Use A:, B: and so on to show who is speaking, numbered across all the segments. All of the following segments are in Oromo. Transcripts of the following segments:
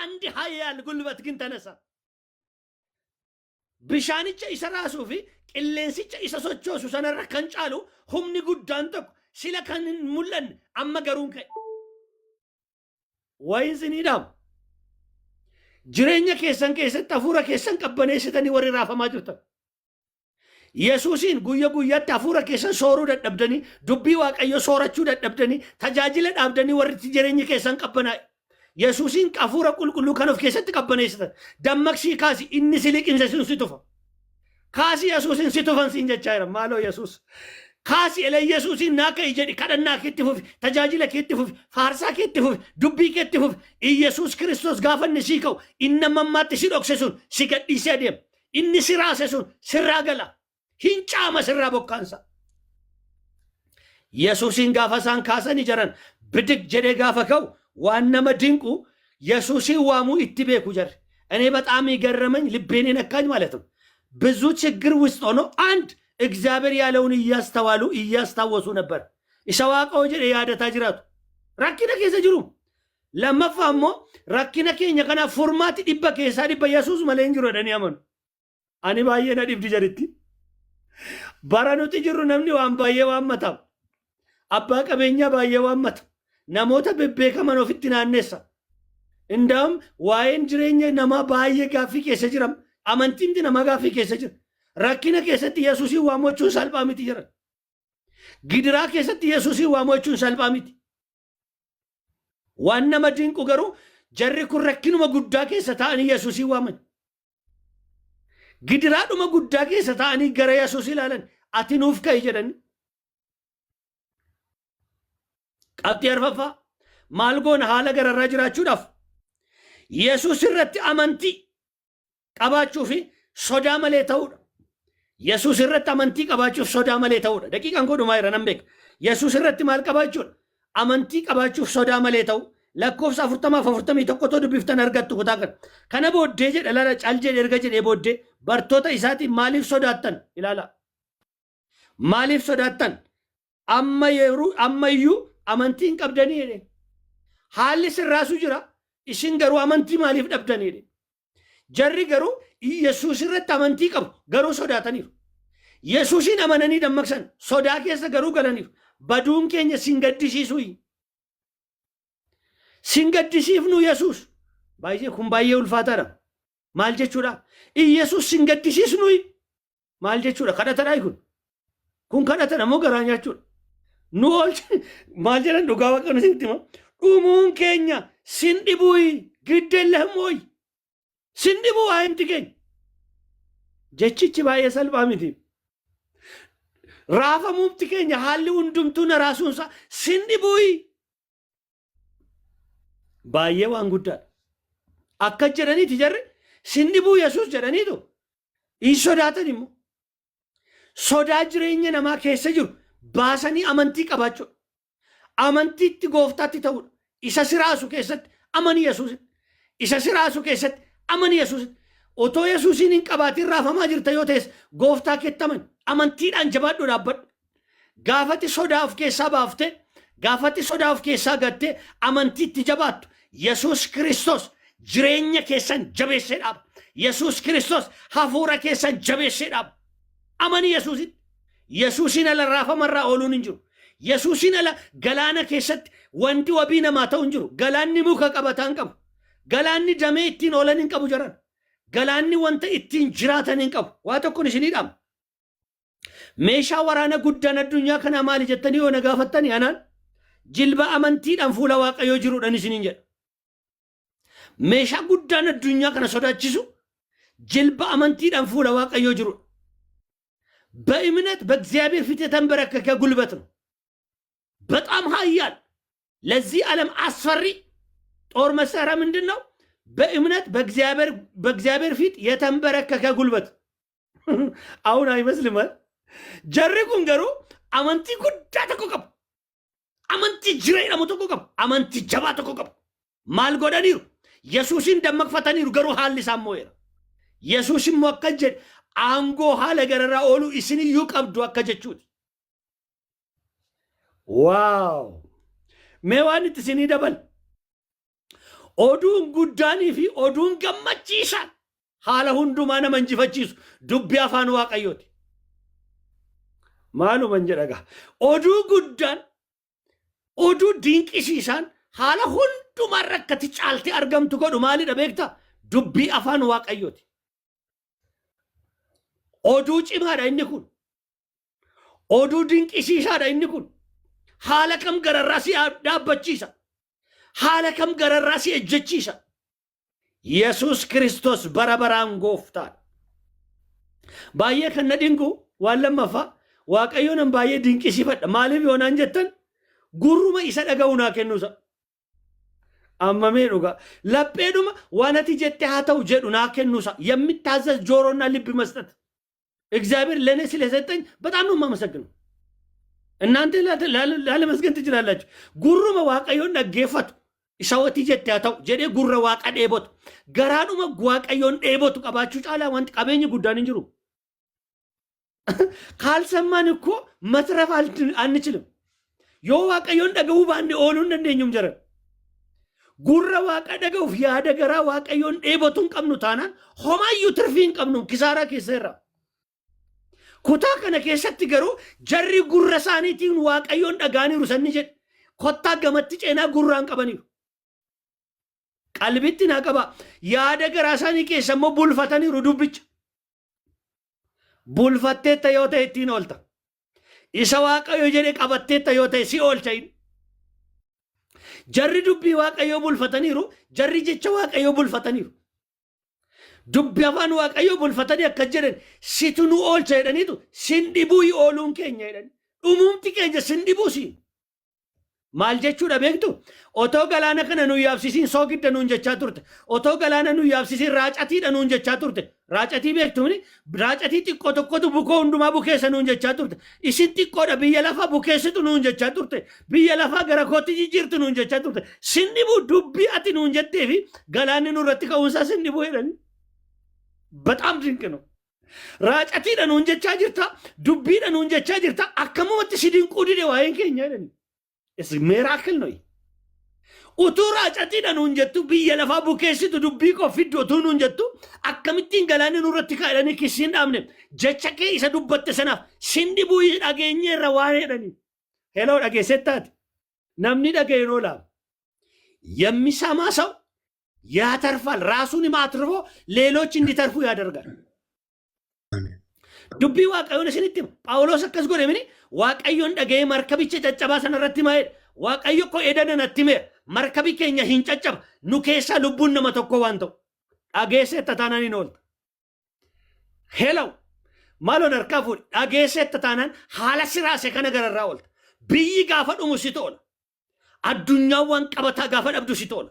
A: አንድ ኃያል ጉልበት ግን ተነሳ። ብሻንቻ ይሰራሱ ፊ ቅሌንሲቻ ይሰሶቾሱ ሰነረ ከንጫሉ ሁምኒ ጉዳን tokko sila kan mul'an amma garuun ka'e wayinsinidhaam jireenya keessan keessatti hafuura keessan qabbaneessitanii warri raafamaa jirtan yesuusiin guyya guyyaatti hafuura keessan sooruu dadhabdanii dubbii waaqayyo soorachuu dadhabdanii tajaajila dhaabdanii warri jireenya keessan qabbanaa'e yesuusiin hafuura qulqulluu kan of keessatti qabbaneessitan dammaqsii kaasi inni si liqinsa si tufa kaasi yesuusiin si tufan siin jechaa jira maaloo yesuus kaasi ele yesuusiin naaka ijedi kadhannaa keetti fufi tajaajila keetti fufi faarsaa keetti fufi dubbii keetti fufi iyesuus kiristoos gaafanni sii ka'u inni mammaatti si dhokse sun si gadhiisee adeema inni si raase sun sirraa gala hin caama sirraa bokkaansa yesuusiin gaafa isaan kaasanii jiran bidig jedhee gaafa ka'u waan nama dinqu yeሱስን ዋሙ itti beeku jar እኔ በጣም ይገረመኝ ልቤን ነካኝ ማለት ነው ብዙ ችግር ውስጥ ሆኖ አንድ እግዚአብሔር ያለውን እያስተዋሉ እያስታወሱ ነበር ኢሳዋቀው ጀ ያደታ ጅራቱ ረኪነ ከሰ ጅሩ ለመፋሞ ረኪነ ከኛ ከና ፎርማት ዲበ ከሳ ዲበ ኢየሱስ መለን ጅሩ ደን ያመኑ አኒ ባየና ዲብ ጀርቲ ባራኑት ጅሩ ነምኒ ዋን ባየ ዋመታ አባ ቀበኛ ባየ ዋመታ namoota bebbeekaman ofitti naannessa እንዳውም ዋይን ጅሬኛ ነማ ባየ ጋፊ keessa jiram amantiimti nama gaafii keessa jira rakkina keessatti yesuusin waamochuun salphaa miti jira gidiraa keessatti yesuusin waamochuun salphaa miti waan nama dinqu garuu jarri kun rakkinuma guddaa keessa ta'anii yesuusin waaman gidiraadhuma guddaa keessa ta'anii gara yesuus ilaalan ati nuuf ka'i jedhani qabxii arfaffaa maal goona haala gararraa jiraachuudhaaf yesuus irratti amantii qabaachuu fi sodaa malee ta'uudha. yesuus irratti amantii qabaachuuf sodaa malee ta'uudha. daqiiqaan godhumaa jira nan beeka. yesuus irratti maal qabaachuudha? amantii qabaachuuf sodaa malee ta'u. lakkoofsa 41 dubbiftan argattu kutaa kan. kana booddee jedha laala cal jedhe erga jedhee booddee bartoota isaatiin maaliif sodaattan ilaala. maaliif sodaattan? ammayyuu amantiin qabdanii jedhe. haalli sirraasu jira. isin garuu amantii maaliif dhabdanii jedhe. jarri garuu yesuus irratti amantii qabu garuu sodaataniiru. yesuusin amananii dammaqsan sodaa keessa garuu galaniiru. baduun keenya sin gaddisiisuu sin gaddisiifnu yesuus baay'ee kun baay'ee ulfaataadha. maal jechuudha? yesuus sin gaddisiisnu maal jechuudha? kadhatadhaa kun kadhatadha moo garaa nyaachuudha? nu oolchi maal jedhan dhugaa waaqa nu sitti hima dhumuun keenya sin dhibuu giddeellahmooy sin dhibuu waa'imti keenya jechichi baay'ee salphaa miti. raafamuumti keenya haalli hundumtuu na raasuunsa sin dhibuu baay'ee waan guddaadha. akka jedhaniiti jarri sin dhibuu yesuus jedhaniitu hin sodaatan immoo sodaa jireenya namaa keessa jiru baasanii amantii qabaachuu amantiitti gooftaatti ta'uudha. isa siraasu keessatti amani yesuusin isa siraasu keessatti amani yesuusin otoo yesuusin hin qabaatiin raafamaa jirta yoo ta'es gooftaa keettaman amantiidhaan jabaadhu dhaabbadhu. gaafati sodaa of keessaa baafte gaafati sodaa of keessaa gatte amantiitti jabaattu yesuus kiristoos jireenya keessan jabeessee dhaaba. yesuus kiristoos hafuura keessan jabeessee dhaaba. amani yesuusin yesuusin ala raafamarraa ooluun hin jiru. yesuusin ala galaana keessatti wanti wabii namaa ta'u hin jiru. galaanni muka qabataan qabu. galaanni damee ittiin oolan hin qabu jaran. galaanni wanta ittiin jiraatan hin qabu. waa tokkoon isinii dhaama. meeshaa waraana guddaan addunyaa kanaa maali jettanii yoo na gaafattanii anaan jilba amantiidhaan fuula waaqayyoo jiruudhaan isiniin jedha. meeshaa guddaan addunyaa kana sodaachisu jilba amantiidhaan fuula waaqayyoo jiruudha. በእምነት በእግዚአብሔር ፊት የተንበረከከ ጉልበት ነው። በጣም ኃያል ለዚህ ዓለም አስፈሪ ጦር መሳሪያ ምንድን ነው? በእምነት በእግዚአብሔር ፊት የተንበረከከ ጉልበት። አሁን አይመስልም? ጀሪኩን ገሩ አመንቲ ጉዳ ተቆቀብ አመንቲ ጅሬ ነው ተቆቀብ አመንቲ ጀባ ተቆቀብ ማልጎዳኒሩ ኢየሱስን ደመክፈተኒሩ ገሩ ሐሊ ሳሞየራ ኢየሱስን ሞከጀ አንጎ ሐለ ገረራ ኦሉ ኢስኒ ይቀብዱ አከጀቹት። ዋው ሜዋንት ሲኒ ደበል oduun guddaanii fi oduun gammachiisaan haala hundumaa nama injifachiisu dubbii afaan waaqayyooti. Maaluman jedhagaa oduu guddaan oduu dinqisiisaan haala hundumaa rakkati caaltee argamtu godhu maalidha beektaa? Dubbii afaan waaqayyooti. Oduu cimaadha inni kun. Oduu dinqisiisaadha inni kun. Haala kam gararraa si dhaabbachiisa. Haala kam gararraa si ejjechiisa. Yesuus Kiristoos bara baraan gooftaadha. Baay'ee kan na dinqu waan lammaffaa waaqayyoon baay'ee dinqisiifadha. Maaliif yoonaan jettan gurruma isa dhaga'u naa kennuusa. Ammamee dhugaa lapheedhuma waan ati jette haa ta'u jedhu naa kennuusa. Yemmittaazaz ጆሮና ልብ መስጠት እግዚአብሔር ለእኔ ስለሰጠኝ በጣም ነው የማመሰግነው። እናንተ ላለመስገን ትችላላችሁ። ጉሩመ waaqayyoon dhaggeeffatu isa wati jette haa ta'u jedhee gurra waaqa dheebotu garaadhuma waaqayyoon dheebotu qabaachuu caalaa wanti qabeenyi guddaan hin jiru. Kaalsammaan እኮ መትረፍ አንችልም። yoo waaqayyoon dhaga'uu baanne ooluu hin dandeenyum jira. Gurra waaqa dhaga'uuf yaada garaa waaqayyoon dheebotu hin qabnu taanaan homaayyuu tirfii hin qabnu kisaaraa keesseerra. Kutaa kana keessatti garuu jarri gurra isaaniitiin waaqayyoon dhagaaniiru sanni jedhe kottaa gamatti ceenaa gurraan qabaniiru. Qalbitti naa qaba yaada garaa isaanii keessa immoo bulfataniiru dubbicha. Bulfatteetta yoo ta'e ittiin oolta. Isa waaqayyo jedhe qabatteetta yoo ta'e si oolcha hin. Jarri dubbii waaqayyoo bulfataniiru, jarri jecha waaqayyoo bulfataniiru. Dubbi afaan waaqayyoo bulfatanii akka jedhan situ nu oolcha jedhaniitu sin dhibuu ooluun keenya jedhani. Dhumuumti keenya sin dhibuu si. Maal jechuudha beektu? Otoo galaana kana nu yaabsisiin soogidda nuun jechaa turte. Otoo galaana nu yaabsisiin raacatiidha nuun jechaa turte. Raacatii beektuuni? Raacatii xiqqoo tokkotu bukoo hundumaa bukeessa nuun jechaa turte. Isin xiqqoodha biyya lafaa bukeessitu nuun jechaa turte. Biyya lafaa gara kootti jijjiirtu nuun jechaa turte. Sin dhibuu dubbii ati nuun jettee fi galaanni nurratti ka'uunsaa sin dhibuu jedhani. በጣም ድንቅ ነው። ራጨቲidha nuun jechaa jirta, dubbiidha nuun jechaa jirta, akkamumatti si dinquu dide waa'een keenya jedhani. It's a miracle no. Utuu raacatiidha nuun jettu biyya lafaa bukeessitu dubbii koo fiddu utuu nuun jettu akkamittiin galaanni nurratti kaa'edhanii kisiin dhaabne jecha kee isa dubbatte sanaaf sin dhibuu dhageenyeerra waan jedhani. Heloo dhageessettaati. Namni dhageen oolaa. የሚሰማ ሰው ያተርፋል። ራሱን ማትርፎ ሌሎች እንዲተርፉ ያደርጋል። ዱቢ waaqayyoon isinitti ጳውሎስ akkas godhe mini waaqayyoon dhagee markabicha caccabaa sanarratti maa'edha. Waaqayyo ko edana natti mee markabi keenya hin caccaba nu keessa lubbuun nama tokko waan ta'u dhageessetta taanaan hin oolta. Hello maaloo harkaa fuudhi dhageessetta taanaan haala siraase kana gararraa oolta. Biyyi gaafa dhumu si toola. Addunyaan waan qabataa gaafa dhabdu si toola.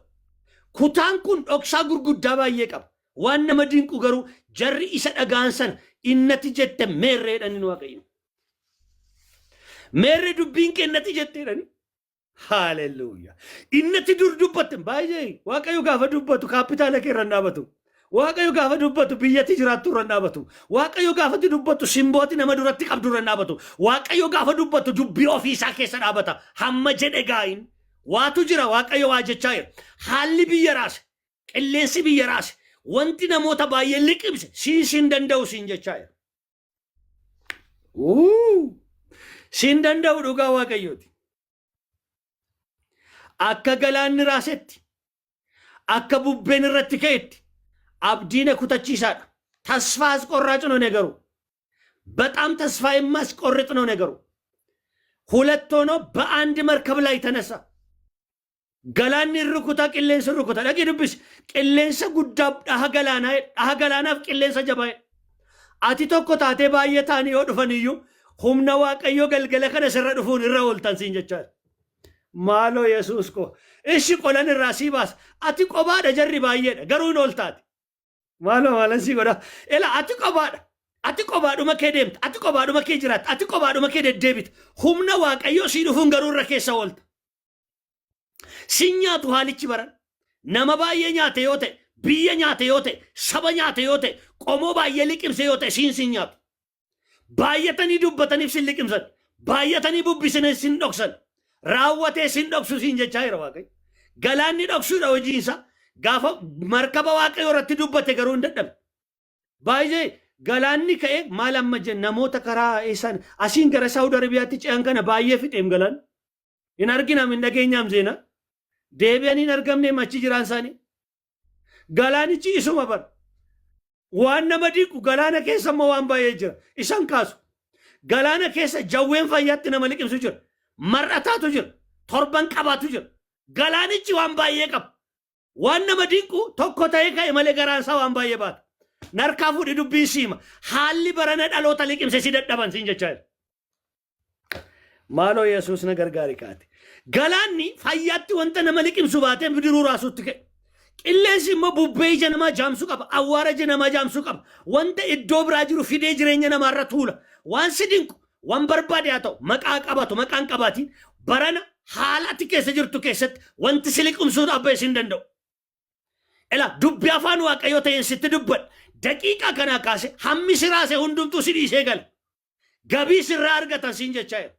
A: Kutaan kun dhoksaa gurguddaa baay'ee qaba. Waan nama dinqu garuu jarri isa dhagaan sana innati jette meerreedhaan nu waaqayyo. Meerre dubbiin kennati jetteedhaan. Haaleluyyaa. Innati dur dubbatte baay'ee waaqayyo gaafa dubbatu kaapitaala kee irra dhaabatu. Waaqayyo gaafa dubbatu biyyatti jiraattu irra dhaabatu. Waaqayyo gaafa dubbatu simbooti nama duratti qabdu irra dhaabatu. Waaqayyo gaafa dubbatu dubbii ofiisaa keessa dhaabata. Hamma jedhe gaayin. Waatu jira waaqayyo waa jechaa jira. Haalli biyya raase, qilleensi biyya raase, wanti namoota baay'ee liqimse siin danda'u siin jechaa jira. Siin danda'u dhugaa waaqayyooti. Akka galaanni raasetti, akka bubbeen irratti ka'etti abdiin kutachiisaadha. ተስፋ አስቆራጭ ነው ነገሩ። በጣም ተስፋ የማስቆርጥ ነው ነገሩ። ሁለት ሆኖ በአንድ መርከብ ላይ ተነሳ። ገላን ርኩታ ቅሌንስ ርኩታ ለግድብስ ቅሌንስ ጉዳ አገላናፍ ቅሌንስ ጀባይ አቲ ቶኮ ታቴ ባየታን ይወድፈንዩ ሁምና ዋቀዮ ገልገለ ከነ ሰረዱፉን ይራውልታን ሲንጀቻል ማሎ ኢየሱስ ኮ እሺ ቆለን ራሲባስ አቲ ቆባደ ጀሪ ባየደ ገሩን ወልታት ማሎ ማለሲ ጎዳ ኤላ አቲ ቆባዱ መከደምት አቲ ቆባዱ መከጅራት አቲ ቆባዱ መከደደቢት ሁምና ዋቀዮ ሲዱፉን ገሩን ረከሰ ወልት ሲኛቱ ሀልች በረን ነመ ባየ ኛተ ዮተ ብየ ኛተ ዮተ ሰበ ኛተ ዮተ ቆሞ ባየ ልቅምሰ ዮተ ሲንሲኛቱ ባየተኒ ዱበተኒ ሲልቅምሰን ባየተኒ ቡቢስነ ሲንዶክሰን ራወቴ ሲንዶክሱ ሲንጀቻ ይረዋቀ ገላኒ ዶክሱ ነው ጂንሳ gaafa markaba waaqayyoo irratti dubbate garuu hin dadhabne. Baay'ee galaanni ka'ee maal amma jenna namoota karaa eessan asiin gara Saawud Arabiyaatti ce'an kana baay'ee fixeem galaan hin arginaam hin dhageenyaam zeena deebi'anii hin argamne machi jiraan isaanii galaanichi isuma bara waan nama diiqu galaana keessa immoo waan baay'ee jira isan kaasu galaana keessa jawween fayyaatti nama liqimsu jira mar'ataatu jira torban qabaatu jira galaanichi waan baay'ee qaba waan nama diiqu tokko ta'ee ka'e malee garaan isaa waan baay'ee baata. Narkaa fuudhi dubbiin siima haalli barana dhaloota liqimse si dadhaban siin jechaa jira. Maaloo Yesuus na gargaari kaate. Galaanni fayyaatti wanta nama liqimsu baatee bidiruu raasuutti ka'e. Qilleensi immoo bubbee ija namaa jaamsuu qaba. Awwaara ija namaa jaamsuu qaba. Wanta iddoo biraa jiru fidee jireenya namaarra tuula. Waan si dinqu waan barbaade haa ta'u maqaa qabatu maqaan qabaatiin barana haala ati keessa jirtu keessatti wanti si liqimsuu dhabbee si hin danda'u. Ela dubbi afaan waaqayyoo ta'een sitti dubbadha. Daqiiqaa kanaa kaase hammi siraase hundumtuu si dhiisee gala. Gabii sirraa argatan siin jechaa jira.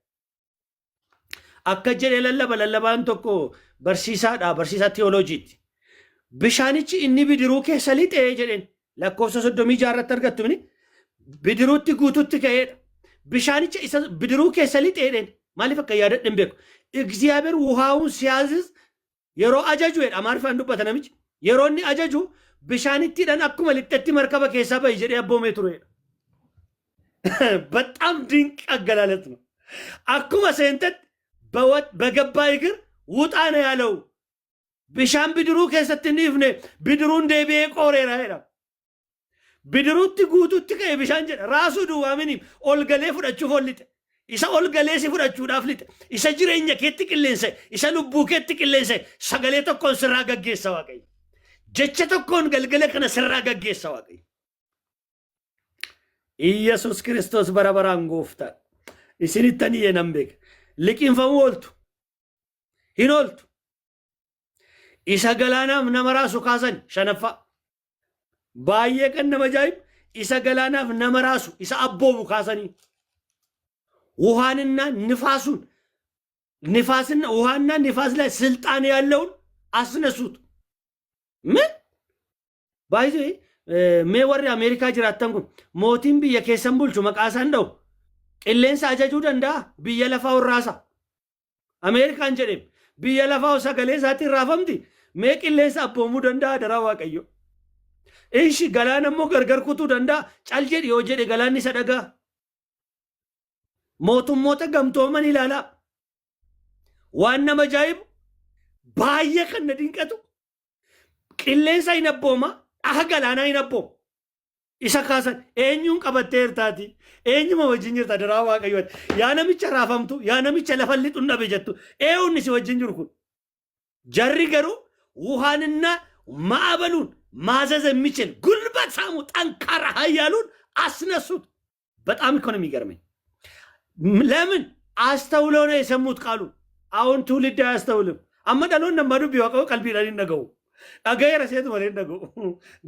A: Akka jedhee lallabaan tokko barsiisaadha barsiisaa teewooloojiiti. Bishaanichi inni bidiruu keessa lixee jedheen lakkoofsa 36 irratti argattu bidiruutti guututti ka'eedha. Bishaanicha isa bidiruu keessa lixee jedheen maaliif akka yaadadhe hin beeku. እግዚአብሔር ውሃውን ሲያዝዝ yeroo ajaju jedha amaariffaan dubbata namichi. Yeroo inni ajaju bishaanittiidhaan akkuma lixxetti markaba keessaa bahi jedhee abboomee turedha. በጣም ድንቅ አገላለጥ ነው። akkuma seentetti በገባ እግር ውጣ ነው ያለው። bishaan bidiruu keessatti hin dhiifne bidiruun deebi'ee qooreera jedha. Bidiruutti guututti ka'e bishaan jedha raasuu duwwaaminiif ol galee fudhachuuf ol lixe. Isa ol galee si fudhachuudhaaf lixe. Isa jireenya keetti qilleense, isa lubbuu keetti qilleense sagalee tokkoon sirraa gaggeessa Waaqayyo. Jecha tokkoon galgala kana sirraa gaggeessa Waaqayyo. Iyyasuus Kiristoos bara baraan gooftaa. Isinittan iyyee nan beeka. Liqinfamuu ooltu. Hin ooltu. Isa galaanaaf nama raasu kaasan shanaffaa. Baay'ee kan nama ajaa'ibu isa galaanaaf nama raasu isa abboomu kaasanii. ውሃንና ንፋሱን ንፋስና ውሃና ንፋስ ላይ ስልጣን ያለውን አስነሱት። ምን ባይዘ ሜወሪ አሜሪካ ጅራተን ኩን ሞቲን ብየ ኬሰን ቡልቹ መቃሳ እንደው ቅሌንሳ አጀጁ ደንዳ ብየ ለፋው ራሳ አሜሪካን ጀዴም ብየ ለፋው ሰገሌ ሳቲ ራፈምቲ ሜ ቅሌንሳ አቦሙ ደንዳ ደራ ዋቀዮ እሺ ገላነሞ ገርገርኩቱ ደንዳ ጫልጀድ የወጀደ ገላኒ ሰደጋ mootummoota gamtooman ilaala waan nama ajaa'ibu baay'ee kan na dinqatu qilleensa hin abbooma dhaha galaanaa hin abbooma isa kaasan eenyuun qabattee jirtaati eenyuma wajjin jirta daraa waaqayyo yaa namicha raafamtu yaa namicha lafa lixuun dhabe jettu eenyuun si wajjin jiru kun jarri garuu ውሃንና ማዕበሉን ማዘዝ የሚችል ጉልበት ሳሙ ጠንካራ ኃያሉን አስነሱት። በጣም እኮ ነው የሚገርመኝ። ለምን አስተውለው ነው የሰሙት ቃሉ። አሁን ትውልድ አያስተውልም። አመዳሉን ነማዱ ቢዋቀው ቀልቢ ላይ ነገው አገየረ ሴት ማለት ነገው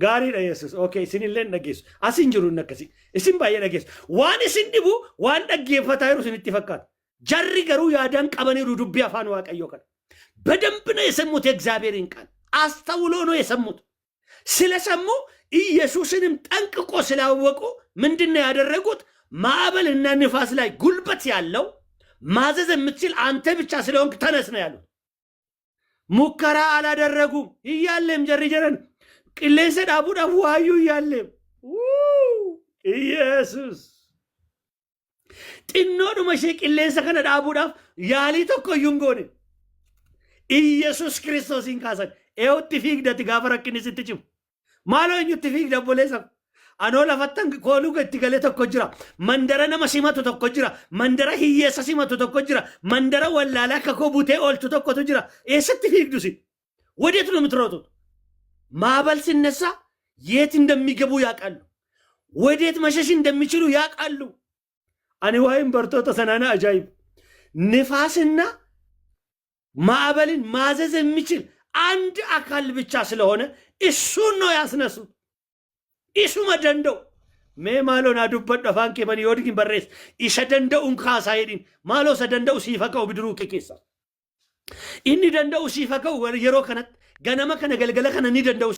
A: ጋሪ ነው ኢየሱስ ኦኬ ሲኒለን ነገስ አሲንጅሩ ነከሲ እሲም ባየ ነገስ ዋን ሲንዲቡ ዋን ደገፈታይሩ ሲንጥፈካት ጀሪ ገሩ ያዳን ቀበኔሩ ዱብ ያፋን ዋቀዮ ከ በደንብ ነው የሰሙት። የእግዚአብሔርን ቃል አስተውለው ነው የሰሙት። ስለሰሙ ኢየሱስንም ጠንቅቆ ስላወቁ ምንድነው ያደረጉት? ማዕበልና ንፋስ ላይ ጉልበት ያለው ማዘዝ የምትችል አንተ ብቻ ስለሆንክ ተነስ ነው ያሉት። ሙከራ አላደረጉም። እያለም ጀርጀረን ቅሌንሰ ዳቡ ዳቡ አዩ እያለም ኢየሱስ ጥኖዱ መሼ ቅሌንሰ ከነ ዳቡ ዳፍ ያሊ ተኮዩን ጎነ ኢየሱስ ክርስቶስን ካሰን ኤውት ፊግደት ጋፈረክን ስትጭም ማሎኝ ትፊግ ደቦሌሰ anoo lafattan kooluu itti galee tokko jira. Mandara nama simatu tokko jira. Mandara hiyyeessa simatu tokko jira. Mandara wallaalaa akka koo butee oolchu tokkotu jira. Eessatti fiigdusi? ወዴት ነው የምትሮጡት? ማዕበል ሲነሳ የት እንደሚገቡ ያውቃሉ። ወዴት መሸሽ እንደሚችሉ ያውቃሉ። አኔ ዋይም በርቶታ ሰናና አጃይብ ንፋስና ማዕበልን ማዘዝ የሚችል አንድ አካል ብቻ ስለሆነ እሱን ነው ያስነሱት። isuma danda'u mee maaloo naa dubbadhu afaan kee banii yoo digin barreessa isa danda'uun kaasaa jedhin maaloo isa danda'u siif haa ka'u bidiruu kee keessa inni danda'u siif haa ka'u yeroo kanatti ganama kana galgala kana ni danda'u